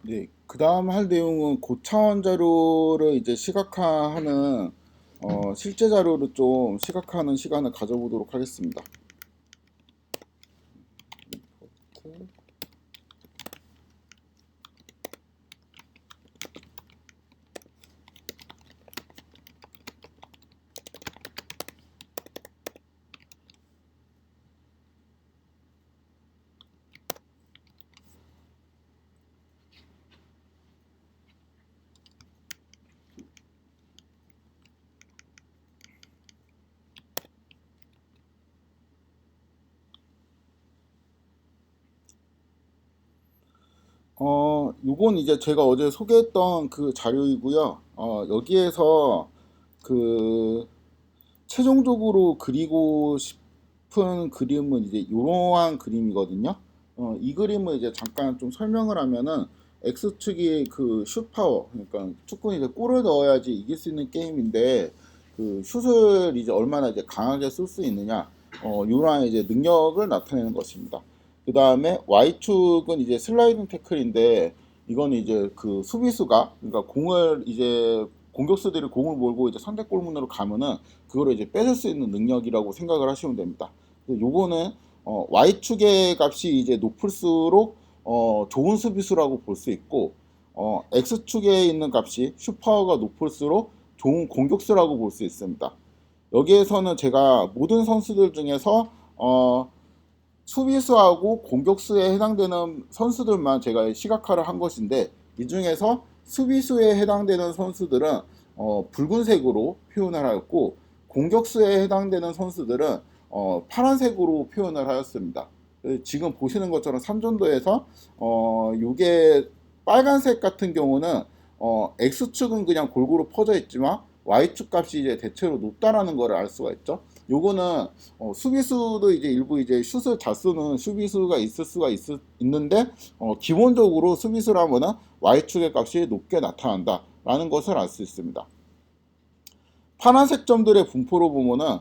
네, 그 다음 할 내용은 고차원 자료를 이제 시각화하는 실제 자료를 좀 시각화하는 시간을 가져보도록 하겠습니다. 요건 이제 제가 어제 소개했던 그 자료이고요. 여기에서 그 최종적으로 그리고 싶은 그림은 이제 이러한 그림이거든요. 이 그림을 이제 잠깐 좀 설명을 하면은 X축이 그 슛파워, 그러니까 축구는 이제 골을 넣어야지 이길 수 있는 게임인데 그 슛을 이제 얼마나 이제 강하게 쏠 수 있느냐, 이러한 이제 능력을 나타내는 것입니다. 그 다음에 Y축은 이제 슬라이딩 태클인데 이건 이제 그 수비수가 그러니까 공을 이제 공격수들이 공을 몰고 이제 상대 골문으로 가면은 그거를 이제 뺏을 수 있는 능력이라고 생각을 하시면 됩니다. 요거는 Y축의 값이 이제 높을수록 좋은 수비수라고 볼 수 있고 X축에 있는 값이 슈퍼가 높을수록 좋은 공격수라고 볼 수 있습니다. 여기에서는 제가 모든 선수들 중에서 수비수하고 공격수에 해당되는 선수들만 제가 시각화를 한 것인데 이 중에서 수비수에 해당되는 선수들은 붉은색으로 표현을 하였고 공격수에 해당되는 선수들은 파란색으로 표현을 하였습니다. 지금 보시는 것처럼 삼전도에서 이게 빨간색 같은 경우는 X축은 그냥 골고루 퍼져 있지만 Y축 값이 이제 대체로 높다라는 걸 알 수가 있죠. 요거는 수비수도 이제 일부 이제 슛을 잘 쏘는 수비수가 있을 수가 있는데 기본적으로 수비수라면은 Y축의 값이 높게 나타난다라는 것을 알 수 있습니다. 파란색 점들의 분포로 보면은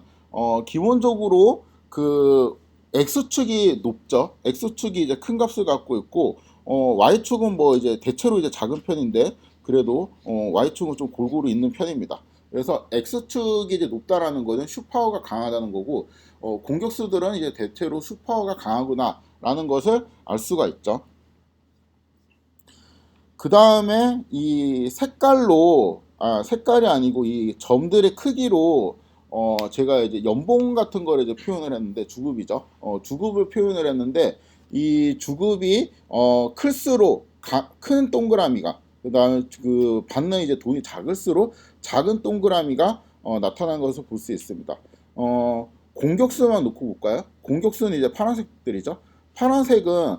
기본적으로 그 X축이 높죠. X축이 이제 큰 값을 갖고 있고 Y축은 뭐 이제 대체로 이제 작은 편인데 그래도 Y축은 좀 골고루 있는 편입니다. 그래서 X축이 이제 높다라는 것은 슈파워가 강하다는 거고 공격수들은 이제 대체로 슈파워가 강하구나라는 것을 알 수가 있죠. 그 다음에 이 색깔로 색깔이 아니고 이 점들의 크기로 제가 이제 연봉 같은 거를 이제 표현을 했는데 주급이죠. 주급을 표현을 했는데 이 주급이 클수록 큰 동그라미가 그다음에 그 받는 이제 돈이 작을수록 작은 동그라미가 나타나는 것을 볼 수 있습니다. 공격수만 놓고 볼까요? 공격수는 이제 파란색들이죠. 파란색은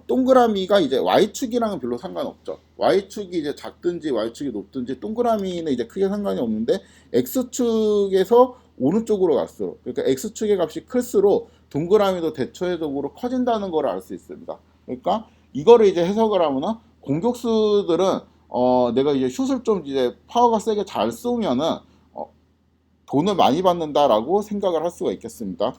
동그라미가 이제 Y축이랑은 별로 상관없죠. Y축이 이제 작든지 Y축이 높든지 동그라미는 이제 크게 상관이 없는데 X축에서 오른쪽으로 갈수록 그러니까 X축의 값이 클수록 동그라미도 대체적으로 커진다는 걸 알 수 있습니다. 그러니까 이거를 이제 해석을 하면은 공격수들은 내가 이제 슛을 좀 이제 파워가 세게 잘 쏘면은 돈을 많이 받는다라고 생각을 할 수가 있겠습니다.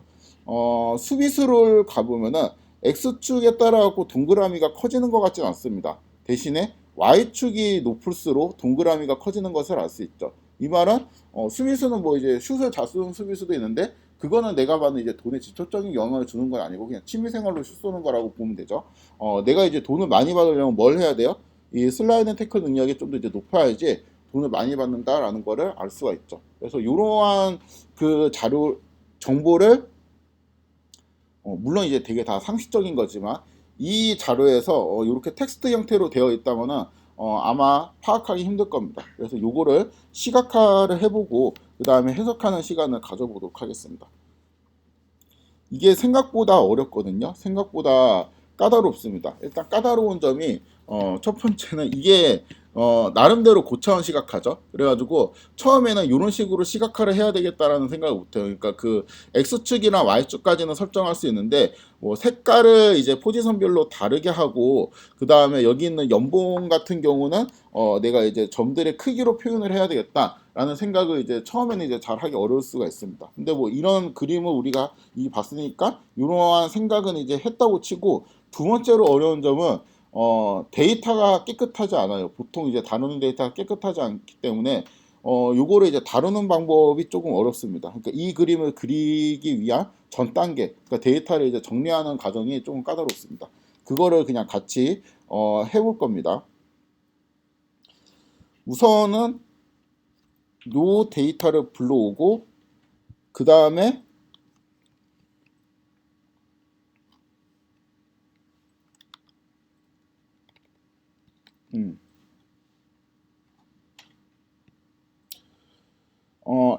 수비수를 가보면은 X축에 따라 갖고 동그라미가 커지는 것 같지는 않습니다. 대신에 Y축이 높을수록 동그라미가 커지는 것을 알 수 있죠. 이 말은 수비수는 뭐 이제 슛을 잘 쏘는 수비수도 있는데 그거는 내가 받는 이제 돈에 직접적인 영향을 주는 건 아니고 그냥 취미생활로 슛 쏘는 거라고 보면 되죠. 내가 이제 돈을 많이 받으려면 뭘 해야 돼요? 이 슬라이딩 태클 능력이 좀 더 이제 높아야지 돈을 많이 받는다라는 거를 알 수가 있죠. 그래서 이러한 그 자료 정보를 물론 이제 되게 다 상식적인 거지만 이 자료에서 이렇게 텍스트 형태로 되어 있다면은 아마 파악하기 힘들 겁니다. 그래서 요거를 시각화를 해보고 그 다음에 해석하는 시간을 가져보도록 하겠습니다. 이게 생각보다 어렵거든요. 생각보다 까다롭습니다. 일단 까다로운 점이 첫 번째는 이게 나름대로 고차원 시각화죠. 그래가지고 처음에는 이런 식으로 시각화를 해야 되겠다라는 생각을 못해요. 그러니까 그 X축이나 Y축까지는 설정할 수 있는데 뭐 색깔을 이제 포지션별로 다르게 하고 그 다음에 여기 있는 연봉 같은 경우는 내가 이제 점들의 크기로 표현을 해야 되겠다라는 생각을 이제 처음에는 이제 잘 하기 어려울 수가 있습니다. 근데 뭐 이런 그림을 우리가 이 봤으니까 이러한 생각은 이제 했다고 치고 두 번째로 어려운 점은 데이터가 깨끗하지 않아요. 보통 이제 다루는 데이터가 깨끗하지 않기 때문에 요거를 이제 다루는 방법이 조금 어렵습니다. 그러니까 이 그림을 그리기 위한 전 단계, 그러니까 데이터를 이제 정리하는 과정이 조금 까다롭습니다. 그거를 그냥 같이 해볼 겁니다. 우선은 요 데이터를 불러오고 그 다음에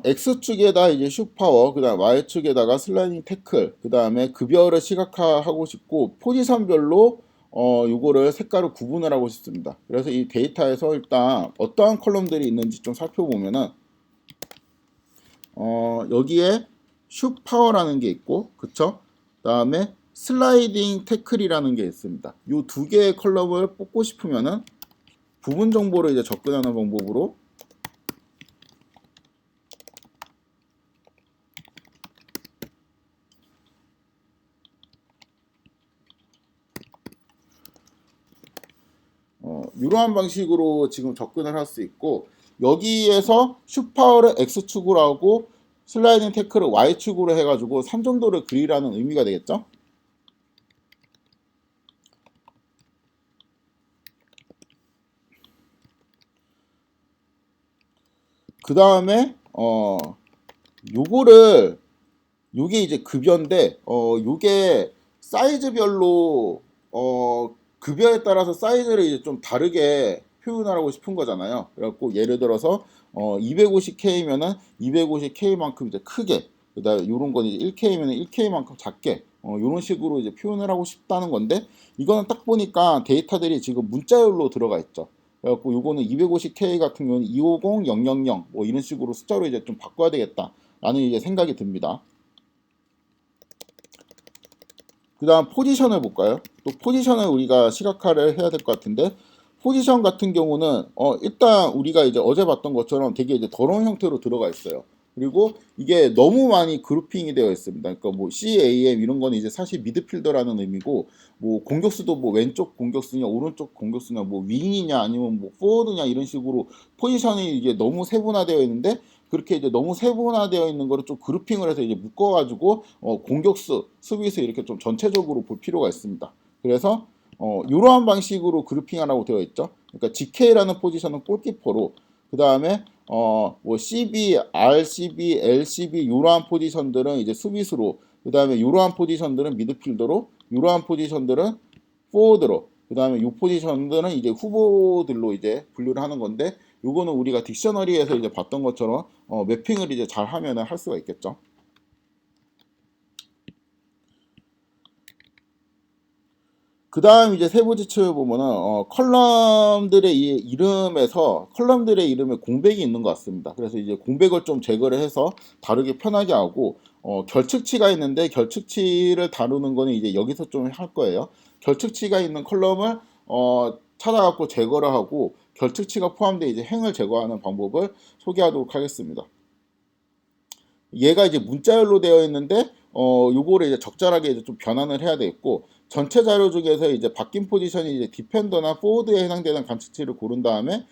X축에다 이제 슈파워, 그 다음 Y축에다가 슬라이딩 태클, 그 다음에 급여를 시각화하고 싶고, 포지션별로, 요거를 색깔을 구분을 하고 싶습니다. 그래서 이 데이터에서 일단 어떠한 컬럼들이 있는지 좀 살펴보면은, 여기에 슈파워라는 게 있고, 그쵸? 그 다음에 슬라이딩 태클이라는 게 있습니다. 요 두 개의 컬럼을 뽑고 싶으면은, 부분 정보를 이제 접근하는 방법으로, 이러한 방식으로 지금 접근을 할 수 있고 여기에서 슈파워를 X축으로 하고 슬라이딩 태클을 Y축으로 해가지고 3점도를 그리라는 의미가 되겠죠. 그 다음에 요거를 요게 이제 급여인데 요게 사이즈별로 급여에 따라서 사이즈를 이제 좀 다르게 표현하고 싶은 거잖아요. 그래갖고 예를 들어서 250K면은 250K만큼 이제 크게, 그다음에 요런 건 이제 1K면은 1K만큼 작게 요런 식으로 이제 표현을 하고 싶다는 건데 이거는 딱 보니까 데이터들이 지금 문자열로 들어가 있죠. 그래갖고 요거는 250K 같은 경우는 250000 뭐 이런 식으로 숫자로 이제 좀 바꿔야 되겠다라는 이제 생각이 듭니다. 그 다음 포지션을 볼까요? 또 포지션을 우리가 시각화를 해야 될 것 같은데 포지션 같은 경우는 일단 우리가 이제 어제 봤던 것처럼 되게 이제 더러운 형태로 들어가 있어요. 그리고 이게 너무 많이 그룹핑이 되어 있습니다. 그러니까 뭐 CAM 이런 거는 이제 사실 미드필더라는 의미고 뭐 공격수도 뭐 왼쪽 공격수냐 오른쪽 공격수냐 뭐 윙이냐 아니면 뭐 포워드냐 이런 식으로 포지션이 이게 너무 세분화되어 있는데 그렇게 이제 너무 세분화되어 있는 거를 좀 그룹핑을 해서 이제 묶어가지고 공격수, 수비수 이렇게 좀 전체적으로 볼 필요가 있습니다. 그래서 이러한 방식으로 그룹핑하라고 되어 있죠. 그러니까 GK라는 포지션은 골키퍼로 그 다음에 뭐 CB, RCB, LCB 이러한 포지션들은 이제 수비수로 그 다음에 이러한 포지션들은 미드필더로 이러한 포지션들은 포워드로 그 다음에 이 포지션들은 이제 후보들로 이제 분류를 하는 건데 요거는 우리가 딕셔너리에서 이제 봤던 것처럼 매핑을 이제 잘 하면은 할 수가 있겠죠. 그 다음 이제 세부 지침을 보면은 컬럼들의 이름에서 컬럼들의 이름에 공백이 있는 것 같습니다. 그래서 이제 공백을 좀 제거를 해서 다루기 편하게 하고 결측치가 있는데 결측치를 다루는 거는 이제 여기서 좀 할 거예요. 결측치가 있는 컬럼을 찾아갖고 제거를 하고 결측치가 포함된 이제 행을 제거하는 방법을 소개하도록 하겠습니다. 얘가 이제 문자열로 되어 있는데 요거를 이제 적절하게 이제 좀 변환을 해야 되겠고 전체 자료 중에서 이제 바뀐 포지션이 이제 디펜더나 포워드에 해당되는 관측치를 고른 다음에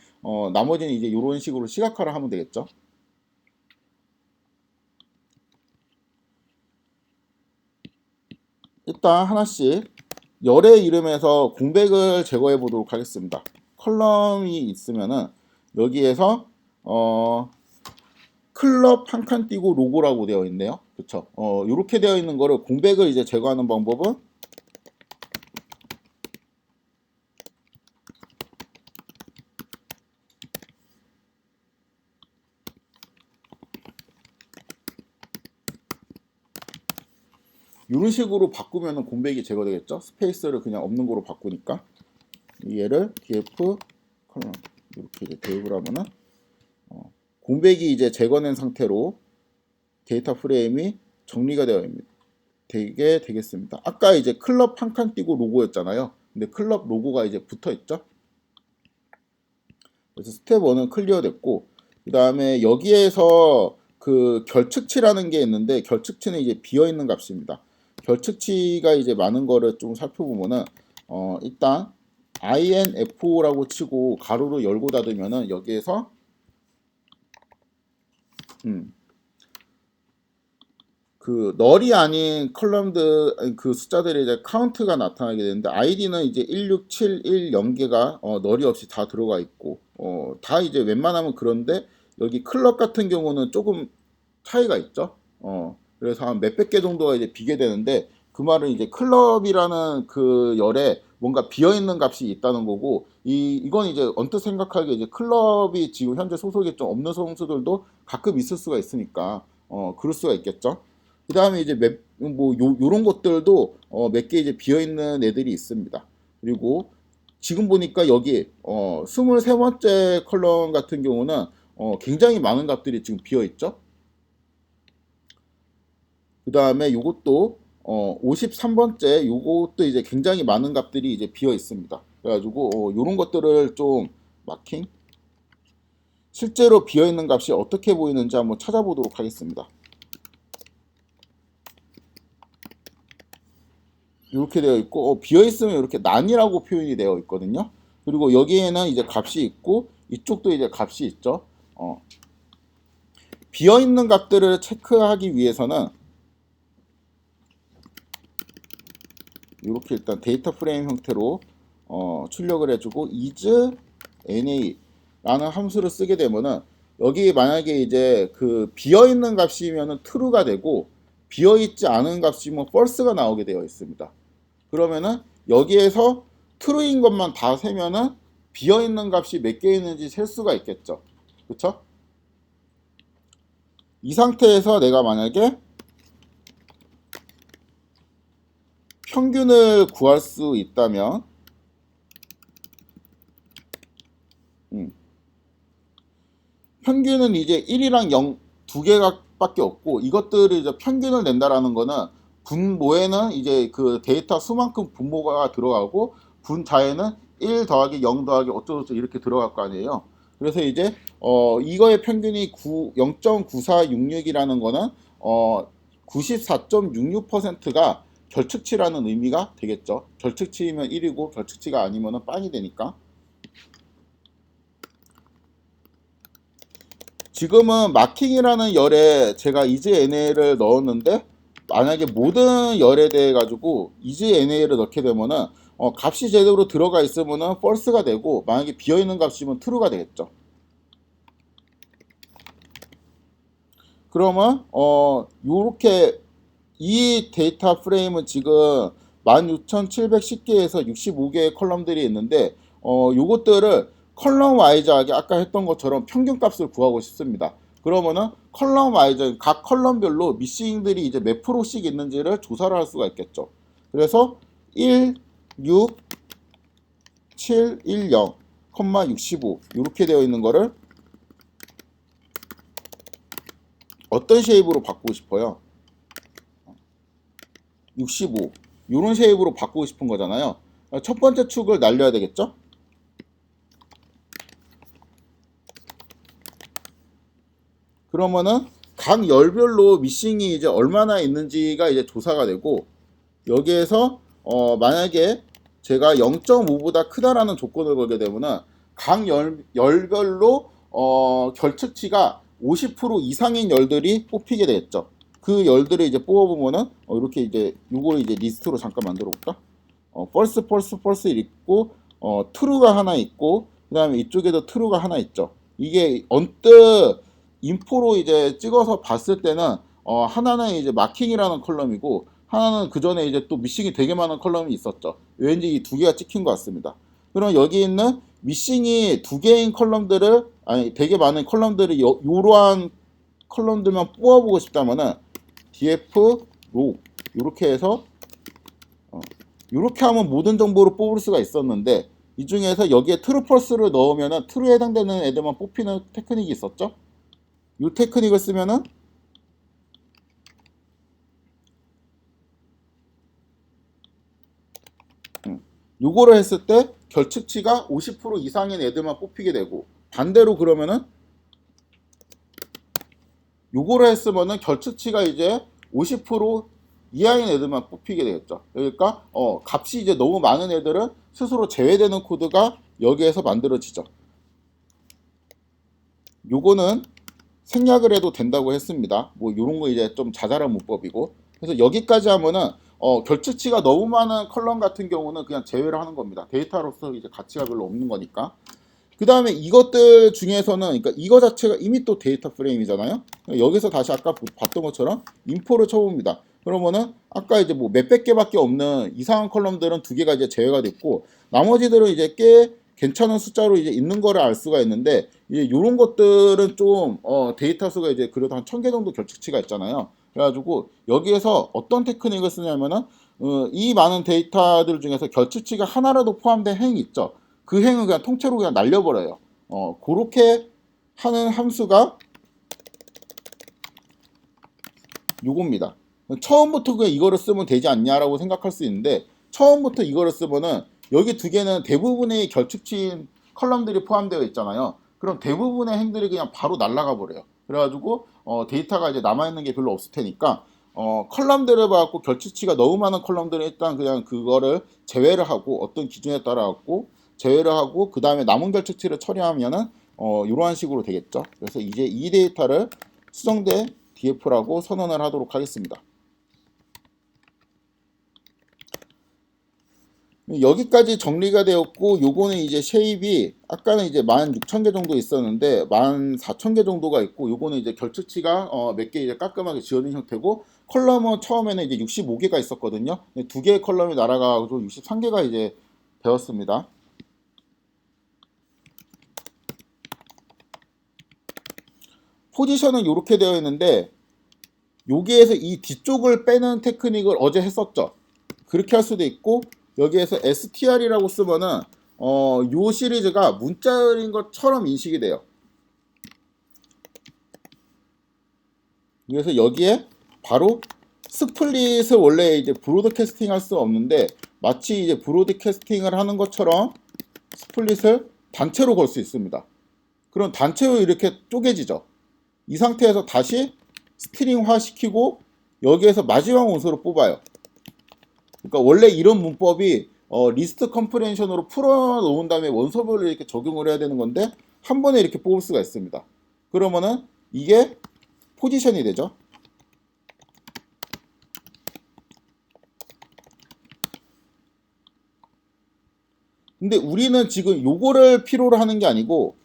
나머지는 이제 이런 식으로 시각화를 하면 되겠죠. 일단 하나씩 열의 이름에서 공백을 제거해 보도록 하겠습니다. 컬럼이 있으면은 여기에서 클럽 한 칸 띄고 로고라고 되어 있네요. 그쵸? 이렇게 되어 있는 거를 공백을 이제 제거하는 방법은 이런 식으로 바꾸면 공백이 제거되겠죠. 스페이스를 그냥 없는 거로 바꾸니까 얘를 df 컬럼 이렇게 이제 대입을 하면은 공백이 이제 제거된 상태로 데이터 프레임이 정리가 되게 되겠습니다. 아까 이제 클럽 한 칸 띄고 로고였잖아요. 근데 클럽 로고가 이제 붙어 있죠. 그래서 스텝 1은 클리어 됐고 그 다음에 여기에서 그 결측치라는 게 있는데 결측치는 이제 비어 있는 값입니다. 결측치가 이제 많은 거를 좀 살펴보면은 일단 INFO라고 치고 가로로 열고 닫으면은 여기에서 그 널이 아닌 컬럼들 그 숫자들의 이제 카운트가 나타나게 되는데 아이디는 이제 16710개가 널이 없이 다 들어가 있고 다 이제 웬만하면 그런데 여기 클럽 같은 경우는 조금 차이가 있죠. 그래서 한 몇백 개 정도가 이제 비게 되는데 그 말은 이제 클럽이라는 그 열에 뭔가 비어 있는 값이 있다는 거고 이건 이제 언뜻 생각하기에 이제 클럽이 지금 현재 소속이 좀 없는 선수들도 가끔 있을 수가 있으니까 그럴 수가 있겠죠. 그 다음에 이제 요런 것들도 몇 개 이제 비어 있는 애들이 있습니다. 그리고 지금 보니까 여기 23번째 컬럼 같은 경우는 굉장히 많은 값들이 지금 비어 있죠. 그 다음에 요것도 53번째 요것도 이제 굉장히 많은 값들이 이제 비어 있습니다. 그래가지고 요런 것들을 좀 마킹 실제로 비어 있는 값이 어떻게 보이는지 한번 찾아보도록 하겠습니다. 이렇게 되어 있고 비어 있으면 이렇게 난이라고 표현이 되어 있거든요. 그리고 여기에는 이제 값이 있고 이쪽도 이제 값이 있죠. 비어 있는 값들을 체크하기 위해서는 이렇게 일단 데이터 프레임 형태로 출력을 해주고 is na 라는 함수를 쓰게 되면은 여기 만약에 이제 그 비어 있는 값이면은 true가 되고 비어 있지 않은 값이면 false가 나오게 되어 있습니다. 그러면은 여기에서 true인 것만 다 세면은 비어 있는 값이 몇 개 있는지 셀 수가 있겠죠. 그쵸? 이 상태에서 내가 만약에 평균을 구할 수 있다면 평균은 이제 1이랑 0 두 개가 밖에 없고 이것들을 이제 평균을 낸다라는 거는 분모에는 이제 그 데이터 수만큼 분모가 들어가고 분자에는 1 더하기 0 더하기 어쩌고저쩌고 이렇게 들어갈 거 아니에요. 그래서 이제 이거의 평균이 0.9466이라는 거는 94.66%가 결측치라는 의미가 되겠죠. 결측치이면 1이고 결측치가 아니면 빵이 되니까. 지금은 마킹이라는 열에 제가 isNa를 넣었는데 만약에 모든 열에 대해 가지고 isNa를 넣게 되면은 값이 제대로 들어가 있으면은 false가 되고 만약에 비어 있는 값이면 true가 되겠죠. 그러면 요렇게 이 데이터 프레임은 지금 16,710개에서 65개의 컬럼들이 있는데 요것들을 컬럼 와이즈하게 아까 했던 것처럼 평균 값을 구하고 싶습니다. 그러면은 컬럼 와이즈 각 컬럼별로 미싱들이 이제 몇 프로씩 있는지를 조사를 할 수가 있겠죠. 그래서 1, 6, 7, 1, 0, 65 이렇게 되어 있는 거를 어떤 쉐입으로 바꾸고 싶어요? 65 이런 쉐입으로 바꾸고 싶은 거잖아요. 첫 번째 축을 날려야 되겠죠? 그러면은 각 열별로 미싱이 이제 얼마나 있는지가 이제 조사가 되고 여기에서 만약에 제가 0.5보다 크다라는 조건을 걸게 되면은 각 열별로 결측치가 50% 이상인 열들이 뽑히게 되겠죠. 그 열들을 이제 뽑아보면은 이렇게 이제 요거를 이제 리스트로 잠깐 만들어 볼까? false 있고 true가 하나 있고 그 다음에 이쪽에도 true가 하나 있죠. 이게 언뜻 인포로 이제 찍어서 봤을 때는 하나는 이제 마킹이라는 컬럼이고 하나는 그 전에 이제 또 미싱이 되게 많은 컬럼이 있었죠. 왠지 이 두 개가 찍힌 것 같습니다. 그럼 여기 있는 미싱이 두 개인 컬럼들을 아니 되게 많은 컬럼들을 요러한 컬럼들만 뽑아보고 싶다면은 df 로 이렇게 해서 이렇게 하면 모든 정보를 뽑을 수가 있었는데 이 중에서 여기에 true false를 넣으면은 true에 해당되는 애들만 뽑히는 테크닉이 있었죠. 이 테크닉을 쓰면은 요거를 했을 때 결측치가 50% 이상인 애들만 뽑히게 되고 반대로 그러면은 요거를 했으면은 결측치가 이제 50% 이하인 애들만 뽑히게 되겠죠. 그러니까 값이 이제 너무 많은 애들은 스스로 제외되는 코드가 여기에서 만들어지죠. 요거는 생략을 해도 된다고 했습니다. 뭐 요런 거 이제 좀 자잘한 문법이고. 그래서 여기까지 하면은 결치치가 너무 많은 컬럼 같은 경우는 그냥 제외를 하는 겁니다. 데이터로서 이제 가치가 별로 없는 거니까. 그 다음에 이것들 중에서는, 그러니까 이거 자체가 이미 또 데이터 프레임이잖아요. 여기서 다시 아까 봤던 것처럼 인포를 쳐봅니다. 그러면은 아까 이제 뭐 몇백 개밖에 없는 이상한 컬럼들은 두 개가 이제 제외가 됐고, 나머지들은 이제 꽤 괜찮은 숫자로 이제 있는 거를 알 수가 있는데, 이제 이런 것들은 좀 데이터 수가 이제 그래도 한 1000개 정도 결측치가 있잖아요. 그래가지고 여기에서 어떤 테크닉을 쓰냐면은 이 많은 데이터들 중에서 결측치가 하나라도 포함된 행이 있죠. 그 행을 그냥 통째로 그냥 날려버려요. 그렇게 하는 함수가 요겁니다. 처음부터 그냥 이거를 쓰면 되지 않냐라고 생각할 수 있는데, 처음부터 이거를 쓰면은 여기 두 개는 대부분의 결축치인 컬럼들이 포함되어 있잖아요. 그럼 대부분의 행들이 그냥 바로 날아가 버려요. 그래가지고 데이터가 이제 남아있는 게 별로 없을 테니까 컬럼들을 봐갖고 결축치가 너무 많은 컬럼들은 일단 그냥 그거를 제외를 하고, 어떤 기준에 따라 갖고 제외를 하고, 그 다음에 남은 결축치를 처리하면은 이러한 식으로 되겠죠. 그래서 이제 이 데이터를 수정대 DF라고 선언을 하도록 하겠습니다. 여기까지 정리가 되었고, 요거는 이제 쉐입이 아까는 이제 16,000개 정도 있었는데 14,000개 정도가 있고, 요거는 이제 결측치가 몇 개 이제 깔끔하게 지어진 형태고, 컬럼은 처음에는 이제 65개가 있었거든요. 두 개의 컬럼이 날아가고 63개가 이제 되었습니다. 포지션은 이렇게 되어 있는데, 여기에서 이 뒤쪽을 빼는 테크닉을 어제 했었죠. 그렇게 할 수도 있고, 여기에서 str이라고 쓰면은 요 시리즈가 문자열인 것처럼 인식이 돼요. 그래서 여기에 바로 스플릿을 원래 이제 브로드캐스팅 할 수 없는데, 마치 이제 브로드캐스팅을 하는 것처럼 스플릿을 단체로 걸 수 있습니다. 그럼 단체로 이렇게 쪼개지죠. 이 상태에서 다시 스트링화 시키고 여기에서 마지막 원소를 뽑아요. 그러니까 원래 이런 문법이 리스트 컴프레hension으로 풀어 놓은 다음에 원소별로 이렇게 적용을 해야 되는 건데, 한 번에 이렇게 뽑을 수가 있습니다. 그러면은 이게 포지션이 되죠. 근데 우리는 지금 요거를 필요로 하는 게 아니고,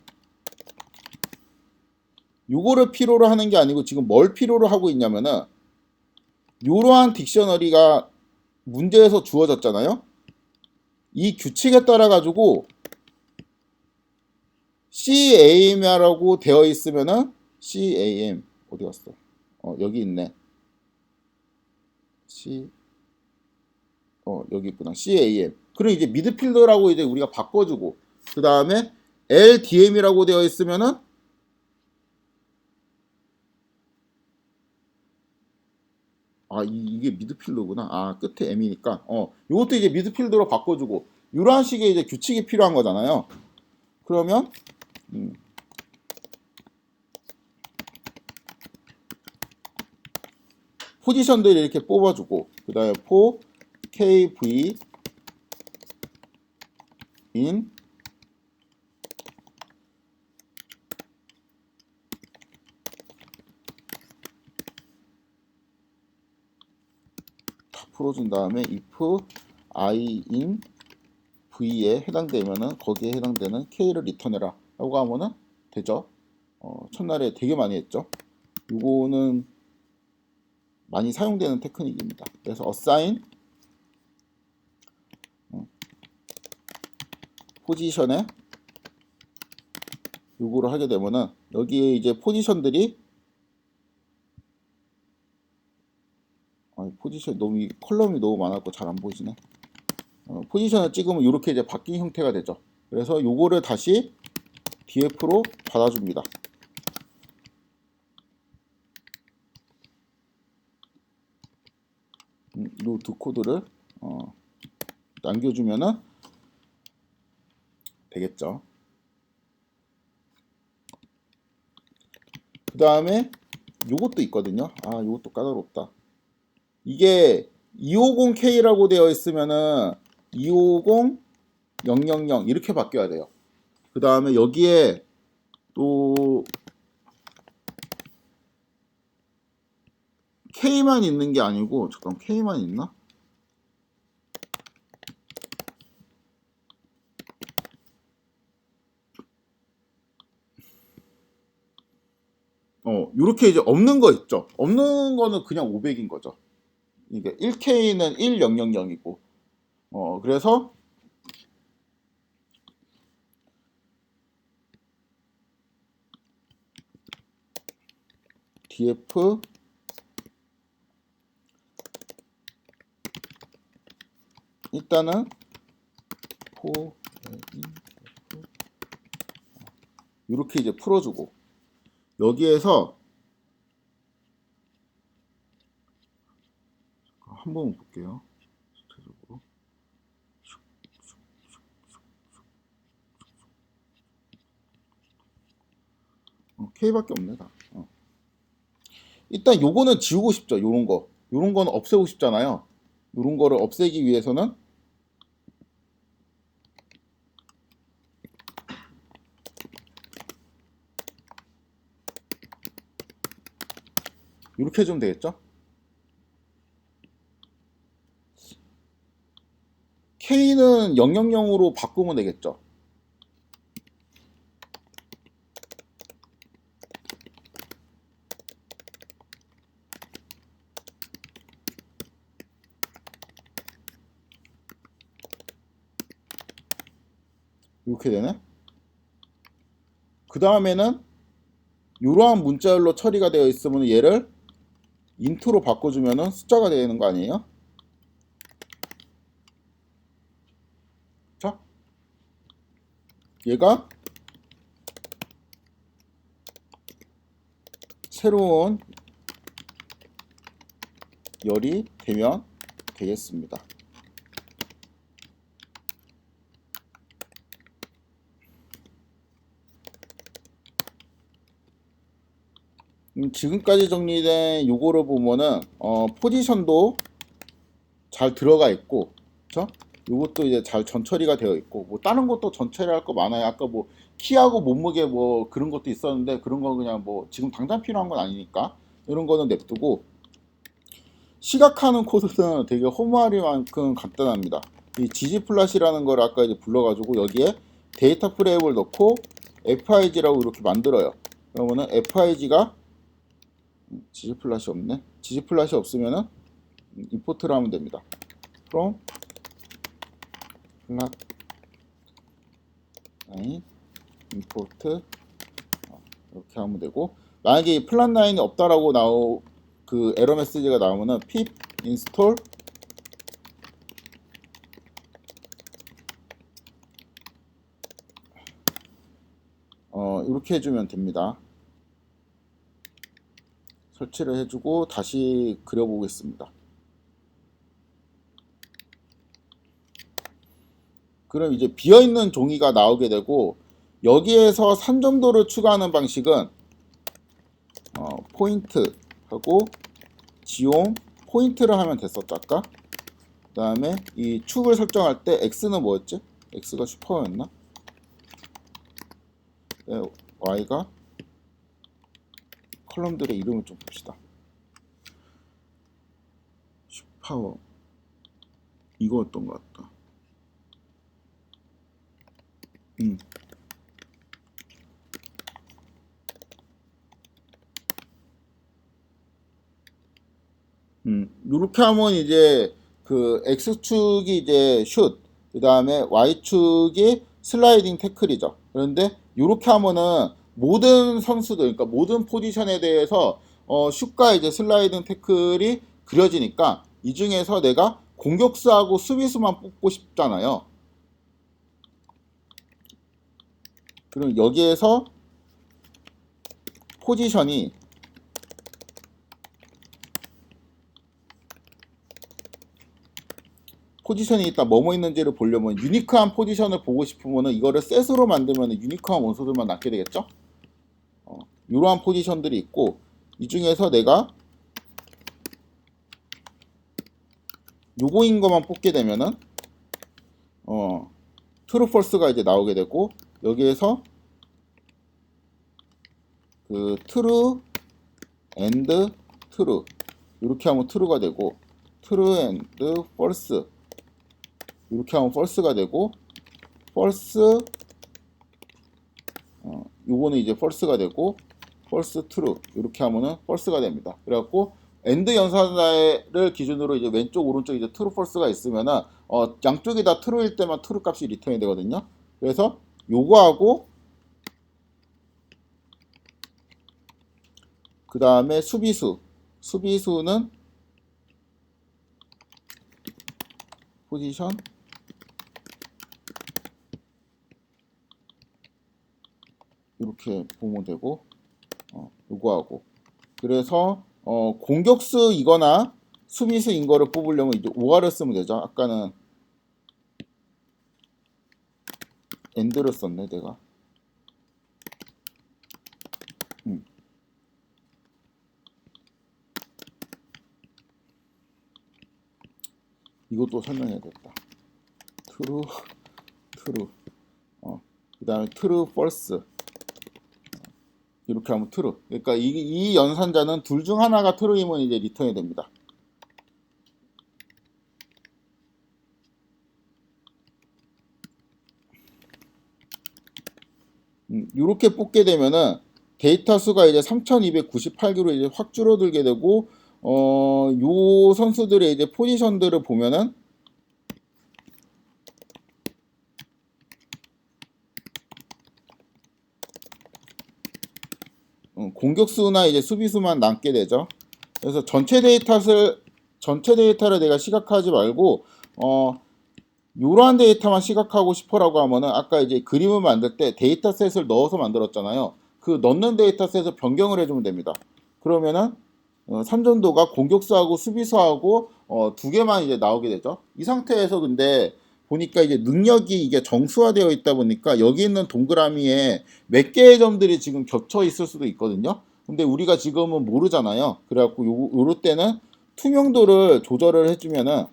지금 뭘 필요로 하고 있냐면은, 이러한 딕셔너리가 문제에서 주어졌잖아요. 이 규칙에 따라 가지고 CAM이라고 되어 있으면은, CAM 어디 갔어? 여기 있네. 여기 있구나. CAM. 그럼 이제 미드필더라고 이제 우리가 바꿔주고, 그 다음에 LDM이라고 되어 있으면은, 이게 미드필더구나. 끝에 M이니까. 요것도 이제 미드필더로 바꿔주고, 이러한 식의 이제 규칙이 필요한 거잖아요. 그러면, 포지션들을 이렇게 뽑아주고, 그 다음에 포 KV in 다 풀어준 다음에 if I in V에 해당되면은 거기에 해당되는 K를 리턴해라 라고 하면은 되죠. 첫날에 되게 많이 했죠. 이거는 많이 사용되는 테크닉입니다. 그래서 assign 포지션에 요거를 하게 되면은 여기에 이제 포지션들이 포지션 너무 컬럼이 너무 많았고 잘 안 보이시네. 포지션을 찍으면 이렇게 이제 바뀐 형태가 되죠. 그래서 요거를 다시 df로 받아줍니다. 요 두 코드를 남겨주면은 되겠죠. 그 다음에 요것도 있거든요. 요것도 까다롭다. 이게 250K라고 되어 있으면은 250 000 이렇게 바뀌어야 돼요. 그 다음에 여기에 또 K만 있는 게 아니고, 잠깐 K만 있나? 요렇게 이제 없는 거 있죠. 없는 거는 그냥 500인 거죠. 이게 1K는 1000이고, 그래서 df 일단은 이렇게 이제 풀어주고, 여기에서 한번 볼게요. 전체적으로 K밖에 없네 다. 일단 요거는 지우고 싶죠. 요런 거는 없애고 싶잖아요. 요런 거를 없애기 위해서는 이렇게 해주면 되겠죠. K는 000으로 바꾸면 되겠죠. 이렇게 되네. 그 다음에는 이러한 문자열로 처리가 되어 있으면 얘를 인트로 바꿔주면 숫자가 되는 거 아니에요? 자, 얘가 새로운 열이 되면 되겠습니다. 지금까지 정리된 요거를 보면은 포지션도 잘 들어가 있고, 그쵸? 요것도 이제 잘 전처리가 되어 있고, 뭐 다른 것도 전처리할 거 많아요. 아까 뭐 키하고 몸무게 뭐 그런 것도 있었는데, 그런 거 그냥 뭐 지금 당장 필요한 건 아니니까 이런 거는 냅두고, 시각하는 코드는 되게 허무하리만큼 간단합니다. 이 gg플랫이라는 걸 아까 이제 불러가지고 여기에 데이터 프레임을 넣고 FIG라고 이렇게 만들어요. 그러면은 FIG가 gg플랫이 없네. gg플랫이 없으면은 임포트를 하면 됩니다. from 플랫 라인 임포트 이렇게 하면 되고, 만약에 이 플랫 라인이 없다라고 그 에러 메시지가 나오면은 pip install 이렇게 해주면 됩니다. 설치를 해주고 다시 그려보겠습니다. 그럼 이제 비어있는 종이가 나오게 되고, 여기에서 산점도를 추가하는 방식은 포인트 하고 지옴 포인트를 하면 됐었다 아까. 그 다음에 이 축을 설정할 때 X는 뭐였지? X가 슈퍼였나? 네, Y가 컬럼들의 이름을 좀 봅시다. 슈퍼 이거였던 것 같다. 이렇게 하면 이제 그 X축이 이제 슛, 그 다음에 Y축이 슬라이딩 태클이죠. 그런데 이렇게 하면은 모든 선수들, 그러니까 모든 포지션에 대해서 슛과 이제 슬라이딩 태클이 그려지니까 이 중에서 내가 공격수하고 수비수만 뽑고 싶잖아요. 그럼 여기에서 포지션이 있다 뭐뭐 있는지를 보려면 유니크한 포지션을 보고 싶으면 이거를 셋으로 만들면 유니크한 원소들만 낳게 되겠죠. 이러한 포지션들이 있고, 이 중에서 내가 요거인 것만 뽑게 되면은 true false가 이제 나오게 되고, 여기에서 그 true and true 이렇게 하면 true가 되고, true and false 이렇게 하면 false가 되고, false 요거는 이제 false가 되고, false true 이렇게 하면은 false가 됩니다. 그래갖고 and 연산자를 기준으로 이제 왼쪽 오른쪽 이제 true false가 있으면은 양쪽이 다 true일 때만 true 값이 리턴이 되거든요. 그래서 요거하고 그 다음에 수비수는 포지션 이렇게 보면 되고, 요거하고, 그래서 공격수이거나 수비수인 거를 뽑으려면 이제 OR을 쓰면 되죠. 아까는 AND를 썼네 내가. 이것도 설명해야겠다. true 그 다음에 true false 이렇게 하면 true. 그러니까 이 연산자는 둘 중 하나가 true이면 이제 리턴이 됩니다. 이렇게 뽑게 되면은 데이터 수가 이제 3298개로 이제 확 줄어들게 되고, 요 선수들의 이제 포지션들을 보면은 공격수나 이제 수비수만 남게 되죠. 그래서 전체 데이터를 내가 시각하지 말고 이러한 데이터만 시각하고 싶어라고 하면은 아까 이제 그림을 만들 때 데이터셋을 넣어서 만들었잖아요. 그 넣는 데이터셋을 변경을 해주면 됩니다. 그러면은 선전도가 공격수하고 수비수하고 두 개만 이제 나오게 되죠. 이 상태에서 근데 보니까 이제 능력이 이게 정수화되어 있다 보니까 여기 있는 동그라미에 몇 개의 점들이 지금 겹쳐 있을 수도 있거든요. 근데 우리가 지금은 모르잖아요. 그래갖고 요럴 때는 투명도를 조절을 해주면은,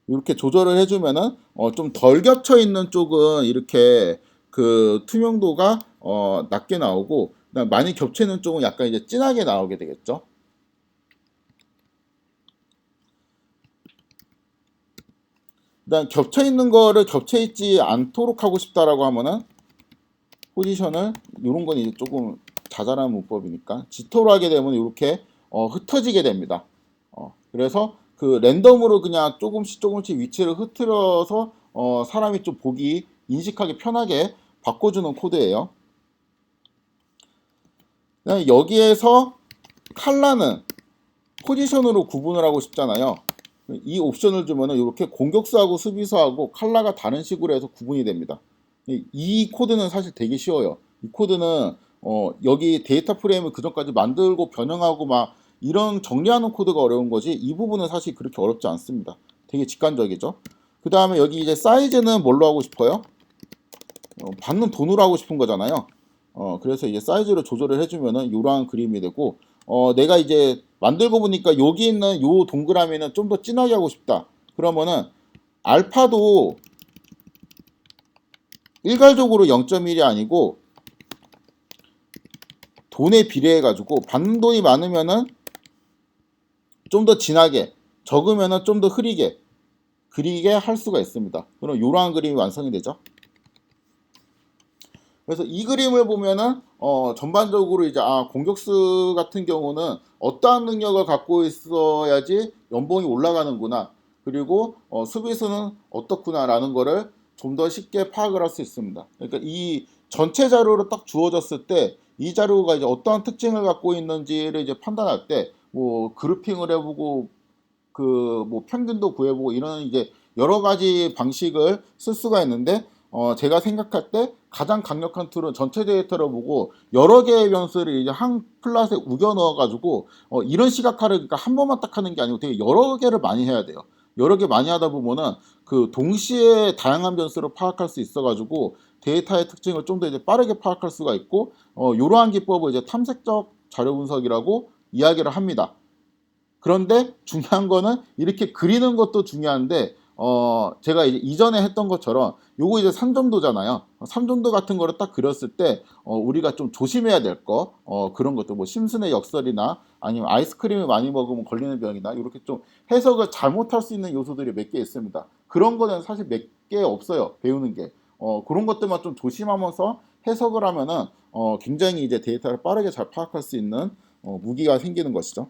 이렇게 조절을 해주면은 좀 덜 겹쳐 있는 쪽은 이렇게 그 투명도가 낮게 나오고, 그다음 많이 겹쳐 있는 쪽은 약간 이제 진하게 나오게 되겠죠. 그다음 겹쳐 있는 거를 겹쳐 있지 않도록 하고 싶다라고 하면은 포지션을 이런 건 이제 조금 자잘한 문법이니까 지토로 하게 되면 이렇게 흩어지게 됩니다. 그래서 그 랜덤으로 그냥 조금씩 위치를 흐트려서 사람이 좀 보기 인식하기 편하게 바꿔주는 코드예요. 여기에서 컬러는 포지션으로 구분을 하고 싶잖아요. 이 옵션을 주면은 이렇게 공격수하고 수비수하고 컬러가 다른 식으로 해서 구분이 됩니다. 이 코드는 사실 되게 쉬워요. 이 코드는 여기 데이터 프레임을 그전까지 만들고 변형하고 막 이런 정리하는 코드가 어려운 거지, 이 부분은 사실 그렇게 어렵지 않습니다. 되게 직관적이죠. 그 다음에 여기 이제 사이즈는 뭘로 하고 싶어요? 받는 돈으로 하고 싶은 거잖아요. 그래서 이제 사이즈를 조절을 해주면은 이러한 그림이 되고, 내가 이제 만들고 보니까 여기 있는 요 동그라미는 좀 더 진하게 하고 싶다. 그러면은 알파도 일괄적으로 0.1이 아니고 돈에 비례해 가지고 받는 돈이 많으면은 좀 더 진하게, 적으면은 좀 더 흐리게 그리게 할 수가 있습니다. 그럼 이러한 그림이 완성이 되죠. 그래서 이 그림을 보면은 전반적으로 이제 공격수 같은 경우는 어떠한 능력을 갖고 있어야지 연봉이 올라가는구나, 그리고 수비수는 어떻구나라는 거를 좀 더 쉽게 파악을 할 수 있습니다. 그러니까 이 전체 자료로 딱 주어졌을 때 이 자료가 이제 어떠한 특징을 갖고 있는지를 이제 판단할 때 뭐 그룹핑을 해보고 그 뭐 평균도 구해보고 이런 이제 여러 가지 방식을 쓸 수가 있는데, 제가 생각할 때 가장 강력한 툴은 전체 데이터를 보고 여러 개의 변수를 이제 한 플랫에 우겨 넣어 가지고 이런 시각화를, 그러니까 한 번만 딱 하는 게 아니고 되게 여러 개를 많이 해야 돼요. 여러 개 많이 하다 보면은 그 동시에 다양한 변수를 파악할 수 있어 가지고 데이터의 특징을 좀 더 이제 빠르게 파악할 수가 있고, 이러한 기법을 이제 탐색적 자료 분석이라고 이야기를 합니다. 그런데 중요한 거는 이렇게 그리는 것도 중요한데 제가 이제 이전에 했던 것처럼 요거 이제 3점도잖아요. 3점도 같은 거를 딱 그렸을 때 우리가 좀 조심해야 될 거 그런 것도 뭐 심슨의 역설이나 아니면 아이스크림을 많이 먹으면 걸리는 병이나 이렇게 좀 해석을 잘못할 수 있는 요소들이 몇 개 있습니다. 그런 거는 사실 몇 개 없어요. 배우는 게. 그런 것들만 좀 조심하면서 해석을 하면은 굉장히 이제 데이터를 빠르게 잘 파악할 수 있는 무기가 생기는 것이죠.